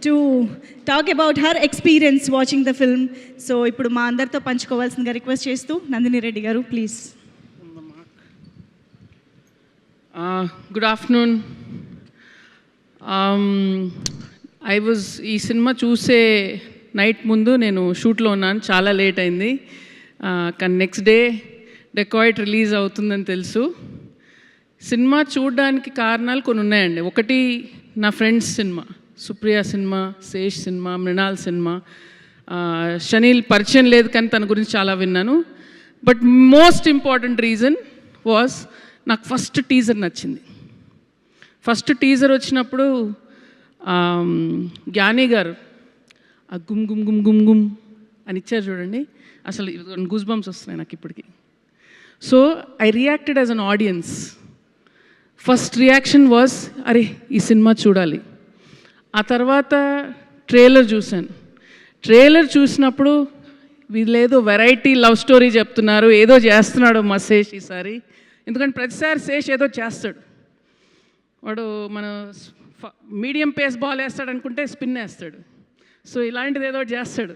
To talk about her experience watching the film. So ఇప్పుడు మా అందరితో పంచుకోవాల్సిందిగా రిక్వెస్ట్ చేస్తూ నందిని రెడ్డి గారు ప్లీజ్. Good afternoon. ఈ సినిమా చూసే నైట్ ముందు నేను షూట్లో ఉన్నాను, చాలా లేట్ అయింది. కానీ నెక్స్ట్ డే డెకాయిట్ రిలీజ్ అవుతుందని తెలుసు. సినిమా చూడడానికి కారణాలు కొన్ని ఉన్నాయండి. ఒకటి, నా friends cinema, Supriya cinema, Sesh cinema, Mrunal cinema. Shaneil పరిచయం లేదు కానీ తన గురించి చాలా విన్నాను. But most important reason was నాకు ఫస్ట్ టీజర్ నచ్చింది. ఫస్ట్ టీజర్ వచ్చినప్పుడు జ్ఞాని గారు ఆ గుమ్ గుమ్ గుమ్ గుమ్ గుమ్ అని ఇచ్చారు చూడండి, అసలు గూస్ బంప్స్ వస్తున్నాయి నాకు ఇప్పటికి. So I reacted as an audience. First reaction was అరే ఈ సినిమా చూడాలి. ఆ తర్వాత ట్రైలర్ చూశాను. ట్రైలర్ చూసినప్పుడు వీళ్ళేదో వెరైటీ లవ్ స్టోరీ చెప్తున్నారు, ఏదో చేస్తున్నాడు మా శేష్ ఈసారి. ఎందుకంటే ప్రతిసారి శేష్ ఏదో చేస్తాడు. వాడు మన మీడియం పేస్ బాల్ వేస్తాడు అనుకుంటే స్పిన్ వేస్తాడు. సో ఇలాంటిది ఏదో చేస్తాడు.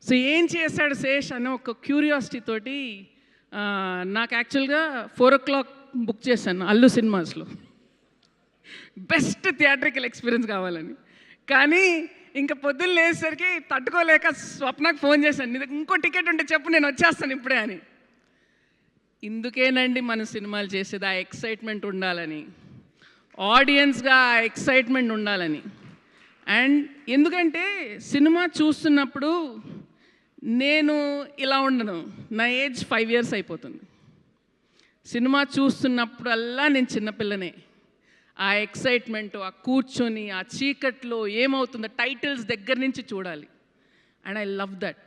సో ఏం చేశాడు శేష్ అనే ఒక క్యూరియాసిటీ తోటి నాకు యాక్చువల్గా 4 o'clock బుక్ చేశాను అల్లు సినిమాస్లో, బెస్ట్ థియేట్రికల్ ఎక్స్పీరియన్స్ కావాలని. కానీ ఇంకా పొద్దున్న లేచేసరికి తట్టుకోలేక స్వప్నకు ఫోన్ చేశాను, ఇంకో టికెట్ ఉంటే చెప్పు నేను వచ్చేస్తాను ఇప్పుడే అని. ఇందుకేనండి మన సినిమాలు చేసేది, ఆ ఎక్సైట్మెంట్ ఉండాలని, ఆడియన్స్గా ఆ ఎక్సైట్మెంట్ ఉండాలని. అండ్ ఎందుకంటే సినిమా చూస్తున్నప్పుడు నేను ఇలా ఉండను, నా ఏజ్ 5 years అయిపోతుంది. సినిమా చూస్తున్నప్పుడల్లా నేను చిన్నపిల్లనే. ఆ ఎక్సైట్మెంట్, ఆ కూర్చొని ఆ చీకట్లో ఏమవుతుందో టైటిల్స్ దగ్గర నుంచి చూడాలి. And I love that.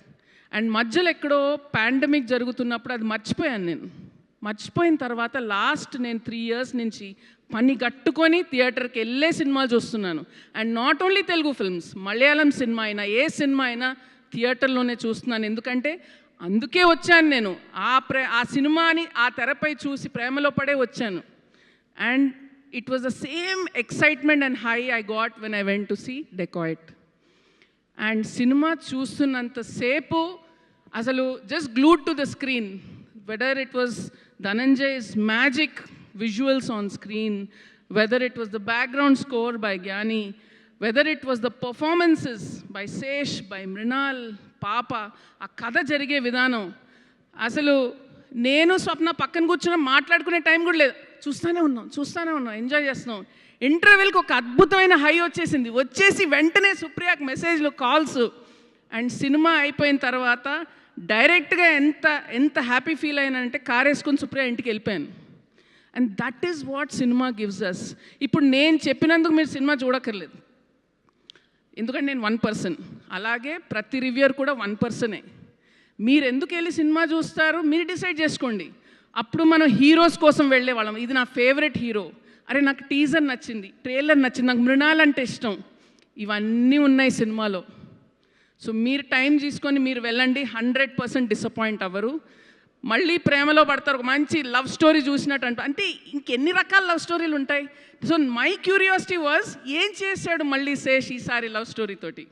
And మధ్యలో ఎక్కడో పాండమిక్ జరుగుతున్నప్పుడు అది మర్చిపోయాను నేను. మర్చిపోయిన తర్వాత లాస్ట్ నేను 3 years నుంచి పని కట్టుకొని థియేటర్కి వెళ్ళే సినిమాలు చూస్తున్నాను. And not only Telugu films, Malayalam cinema అయినా ఏ సినిమా అయినా థియేటర్లోనే చూస్తున్నాను. ఎందుకంటే అందుకే వచ్చాను నేను, ఆ సినిమాని ఆ తెరపై చూసి ప్రేమలో పడే వచ్చాను. And it was the same excitement and high I got when I went to see Dacoit. And సినిమా చూస్తున్నంతసేపు అసలు just glued to the screen. whether it was Dhananjay's magic visuals on screen, whether it was the background score by Gyani, whether it was the performances by Sesh, by Mrinal, Papa, ఆ కథ జరిగే విధానం, అసలు నేను స్వప్న పక్కన కూర్చొని మాట్లాడుకునే time కూడా లేదు, చూస్తూనే ఉన్నాం, ఎంజాయ్ చేస్తున్నాం. ఇంటర్వెల్కి ఒక అద్భుతమైన హై వచ్చేసి వెంటనే సుప్రియకి మెసేజ్లు, కాల్స్. అండ్ సినిమా అయిపోయిన తర్వాత డైరెక్ట్గా ఎంత హ్యాపీ ఫీల్ అయినానంటే కార్ వేసుకొని సుప్రియ ఇంటికి వెళ్ళిపోయాను. And that is what cinema gives us. ఇప్పుడు నేను చెప్పినందుకు మీరు సినిమా చూడక్కర్లేదు, ఎందుకంటే నేను 1 person. అలాగే ప్రతి రివ్యూర్ కూడా 1 person. మీరు ఎందుకు వెళ్ళి సినిమా చూస్తారు మీరు డిసైడ్ చేసుకోండి. అప్పుడు మనం హీరోస్ కోసం వెళ్ళేవాళ్ళం. ఇది నా ఫేవరెట్ హీరో, అరే నాకు టీజర్ నచ్చింది, ట్రైలర్ నచ్చింది, నాకు మృణాల్ అంటే ఇష్టం, ఇవన్నీ ఉన్నాయి సినిమాలో. సో మీరు టైం తీసుకొని మీరు వెళ్ళండి, 100% డిసప్పాయింట్ అవ్వరు. మళ్ళీ ప్రేమలో పడతారు. ఒక మంచి లవ్ స్టోరీ చూసినట్టు అంటే ఇంకెన్ని రకాల లవ్ స్టోరీలు ఉంటాయి. సో మై క్యూరియాసిటీ వాజ్ ఏం చేశాడు మళ్ళీ శేష్ ఈసారి లవ్ స్టోరీ తోటి.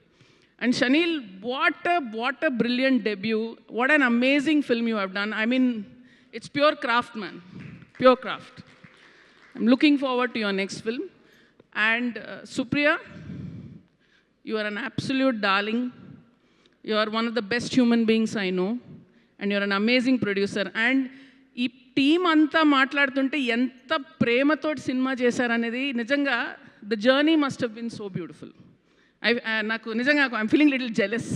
And Shaneil, what a brilliant debut, what an amazing film you have done. I mean it's pure craft man, pure craft. I'm looking forward to your next film. And Supriya, you are an absolute darling. You are one of the best human beings I know, and you are an amazing producer. And ఈ team అంతా మాట్లాడుతుంటే ఎంత ప్రేమతోటి సినిమా చేశారనేది నిజంగా the journey must have been so beautiful. నాకు నిజంగా I'm feeling little jealous.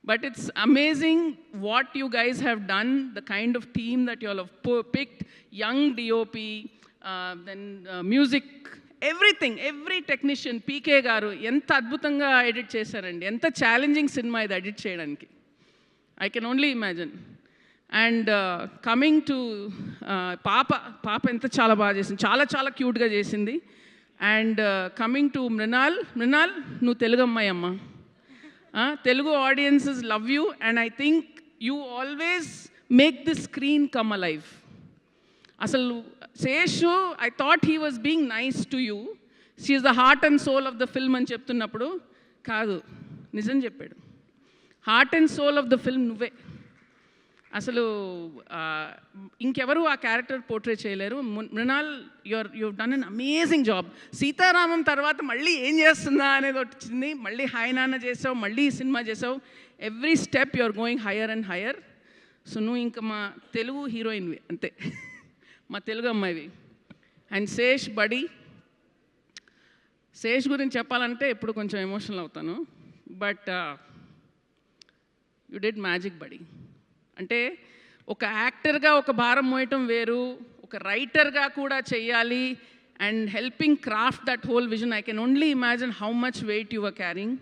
But it's amazing what you guys have done, the kind of team that you all have picked, young DOP, then music, everything, every technician. PK గారు ఎంత అద్భుతంగా edit చేశారండి. ఎంత challenging సినిమా ఇది edit చేయడానికి, I can only imagine. And coming to పాప ఎంత చాలా బాగా చేసింది, చాలా క్యూట్గా చేసింది. అండ్ కమింగ్ టు మృణాల్, నువ్వు తెలుగు అమ్మాయి అమ్మ, Telugu audiences love you. And I think you always make the screen come alive. అసలు Seshu, I thought he was being nice to you, she is the heart and soul of the film అని చెప్తున్నప్పుడు కాదు, నిజం చెప్పాడు. Heart and soul of the film నువ్వే. అసలు ఇంకెవరు ఆ క్యారెక్టర్ పోర్ట్రే చేయలేరు. Mrunal, you've done an amazing job. Sita Ramam తర్వాత మళ్ళీ ఏం చేస్తుందా అనేది వచ్చింది. మళ్ళీ హాయ్ నాన్న చేసావు, మళ్ళీ ఈ సినిమా చేసావు. Every step you're going higher and higher. So నువ్వు ఇంకా మా తెలుగు హీరోయిన్వి అంతే, మా తెలుగు అమ్మాయివి. అండ్ శేష్ బడి, శేష్ గురించి చెప్పాలంటే ఎప్పుడు కొంచెం ఎమోషనల్ అవుతాను. బట్ యు డిడ్ మ్యాజిక్ బడి. అంటే ఒక యాక్టర్గా ఒక భారం మోయటం వేరు, ఒక రైటర్గా కూడా చెయ్యాలి. And helping craft that whole vision. I can only imagine how much weight you are carrying.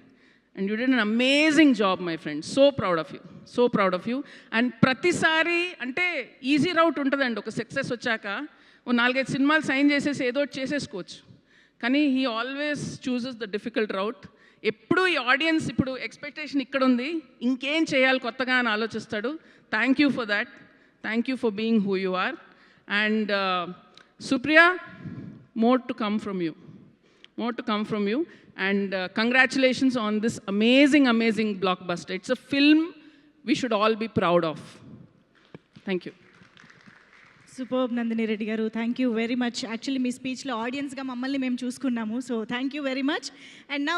And you did an amazing job my friend. So proud of you, so proud of you. And ప్రతిసారి అంటే easy రౌట్ ఉంటుందండి. ఒక success వచ్చాక ఓ 4-5 సినిమాలు sign చేసేసి ఏదో ఒకటి చేసేసుకోవచ్చు. కానీ he always chooses the difficult route. ఎప్పుడు ఈ ఆడియన్స్ ఇప్పుడు ఎక్స్పెక్టేషన్ ఇక్కడ ఉంది, ఇంకేం చేయాలి కొత్తగా అని ఆలోచిస్తాడు. Thank you for that. Thank you for being who you are. And Supriya, more to come from you, more to come from you. And congratulations on this amazing, amazing blockbuster. It's a film we should all be proud of. Thank you. Superb Nandini Reddy గారు, thank you very much. Actually మీ స్పీచ్లో ఆడియన్స్గా మమ్మల్ని మేము చూసుకున్నాము. So thank you very much. And now